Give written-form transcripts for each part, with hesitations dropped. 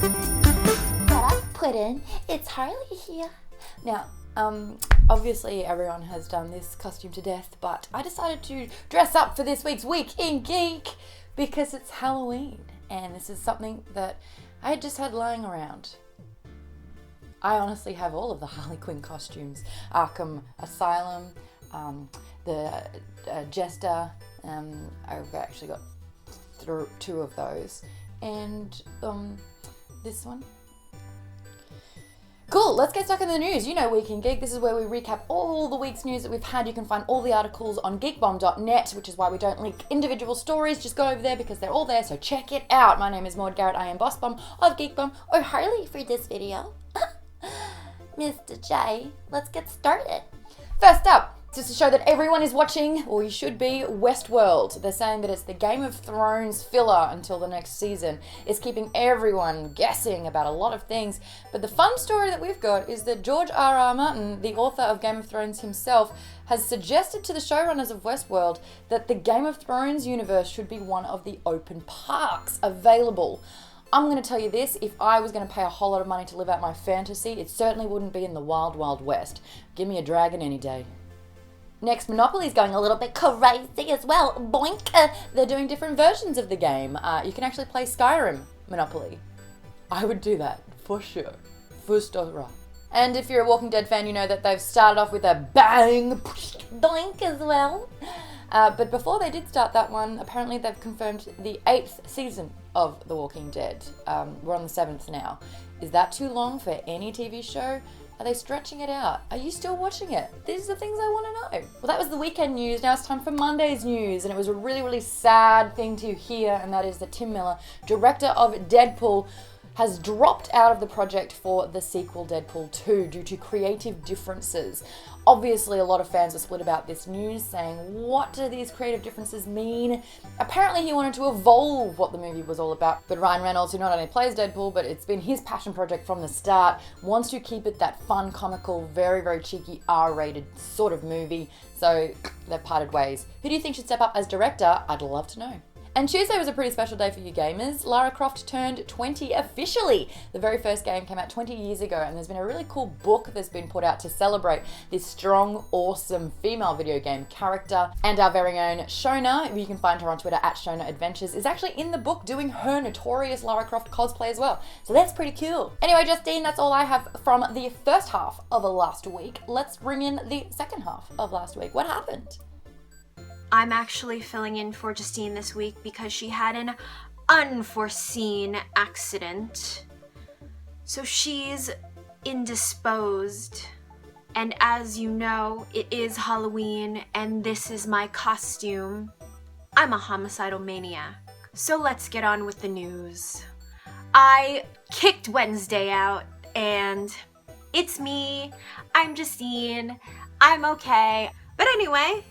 What up, Puddin'? It's Harley here. Now, obviously everyone has done this costume to death, but I decided to dress up for this week's Week in Geek because it's Halloween, and this is something that I had just had lying around. I honestly have all of the Harley Quinn costumes. Arkham Asylum, the Jester, I've actually got two of those, and this one. Cool, let's get stuck in the news. You know Week in Geek, this is where we recap all the week's news that we've had. You can find all the articles on geekbomb.net, which is why we don't link individual stories. Just go over there because they're all there, so check it out. My name is Maude Garrett, I am Boss Bomb of Geek Bomb, or Harley for this video. Mr. J, let's get started. First up, just to show that everyone is watching, or you should be, Westworld. They're saying that it's the Game of Thrones filler until the next season. It's keeping everyone guessing about a lot of things. But the fun story that we've got is that George R.R. Martin, the author of Game of Thrones himself, has suggested to the showrunners of Westworld that the Game of Thrones universe should be one of the open parks available. I'm going to tell you this, if I was going to pay a whole lot of money to live out my fantasy, it certainly wouldn't be in the Wild Wild West. Give me a dragon any day. Next, Monopoly's going a little bit crazy as well. Boink! They're doing different versions of the game. You can actually play Skyrim Monopoly. I would do that, for sure. For sure. And if you're a Walking Dead fan, you know that they've started off with a bang, doink as well. But before they did start that one, apparently they've confirmed the 8th season of The Walking Dead. We're on the 7th now. Is that too long for any TV show? Are they stretching it out? Are you still watching it? These are the things I want to know. Well, that was the weekend news. Now it's time for Monday's news. And it was a really, really sad thing to hear. And that is that Tim Miller, director of Deadpool, has dropped out of the project for the sequel Deadpool 2 due to creative differences. Obviously, a lot of fans are split about this news, saying, what do these creative differences mean? Apparently, he wanted to evolve what the movie was all about. But Ryan Reynolds, who not only plays Deadpool, but it's been his passion project from the start, wants to keep it that fun, comical, very, very cheeky, R-rated sort of movie. So they've parted ways. Who do you think should step up as director? I'd love to know. And Tuesday was a pretty special day for you gamers. Lara Croft turned 20 officially. The very first game came out 20 years ago, and there's been a really cool book that's been put out to celebrate this strong, awesome female video game character. And our very own Shona, you can find her on Twitter at Shona Adventures, is actually in the book doing her notorious Lara Croft cosplay as well. So that's pretty cool. Anyway, Justine, that's all I have from the first half of last week. Let's bring in the second half of last week. What happened? I'm actually filling in for Justine this week because she had an unforeseen accident. So she's indisposed. And as you know, it is Halloween and this is my costume. I'm a homicidal maniac. So let's get on with the news. I kicked Wednesday out and it's me. I'm Justine. I'm okay. But anyway,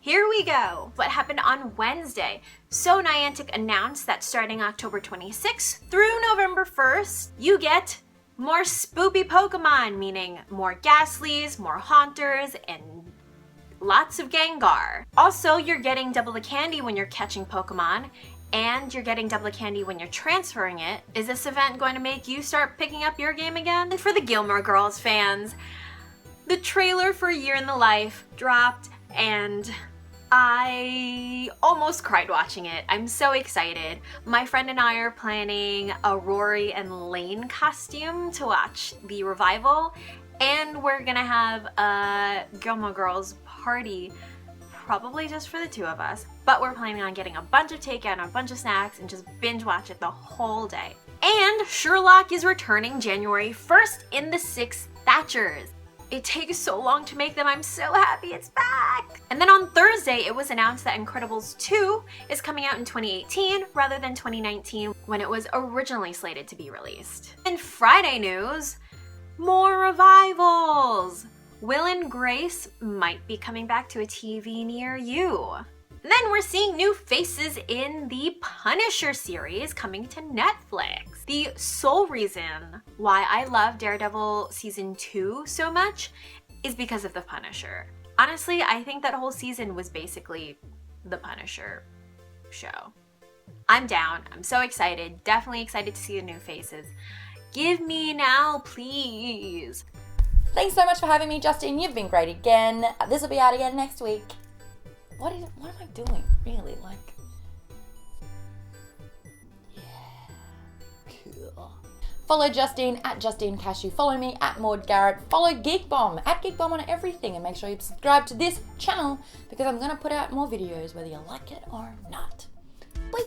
here we go. What happened on Wednesday? So Niantic announced that starting October 26th through November 1st, you get more spoopy Pokemon, meaning more Ghastlies, more Haunters, and lots of Gengar. Also, you're getting double the candy when you're catching Pokemon, and you're getting double the candy when you're transferring it. Is this event going to make you start picking up your game again? And for the Gilmore Girls fans, the trailer for Year in the Life dropped, and I almost cried watching it. I'm so excited. My friend and I are planning a Rory and Lane costume to watch the revival, and we're gonna have a Gilmore Girls party, probably just for the two of us, but we're planning on getting a bunch of takeout and a bunch of snacks and just binge watch it the whole day. And Sherlock is returning January 1st in the 6 Thatchers. It takes so long to make them. I'm so happy it's back. And then on Thursday, it was announced that Incredibles 2 is coming out in 2018 rather than 2019 when it was originally slated to be released. And Friday news, more revivals. Will and Grace might be coming back to a TV near you. And then we're seeing new faces in the Punisher series coming to Netflix. The sole reason why I love Daredevil Season 2 so much is because of the Punisher. Honestly, I think that whole season was basically the Punisher show. I'm down. I'm so excited. Definitely excited to see the new faces. Give me now, please. Thanks so much for having me, Justine. You've been great again. This will be out again next week. What am I doing? Really? Like, yeah. Cool. Follow Justine at Justine Cashew. Follow me at Maude Garrett. Follow Geek Bomb at Geek Bomb on everything. And make sure you subscribe to this channel because I'm going to put out more videos whether you like it or not. Bye.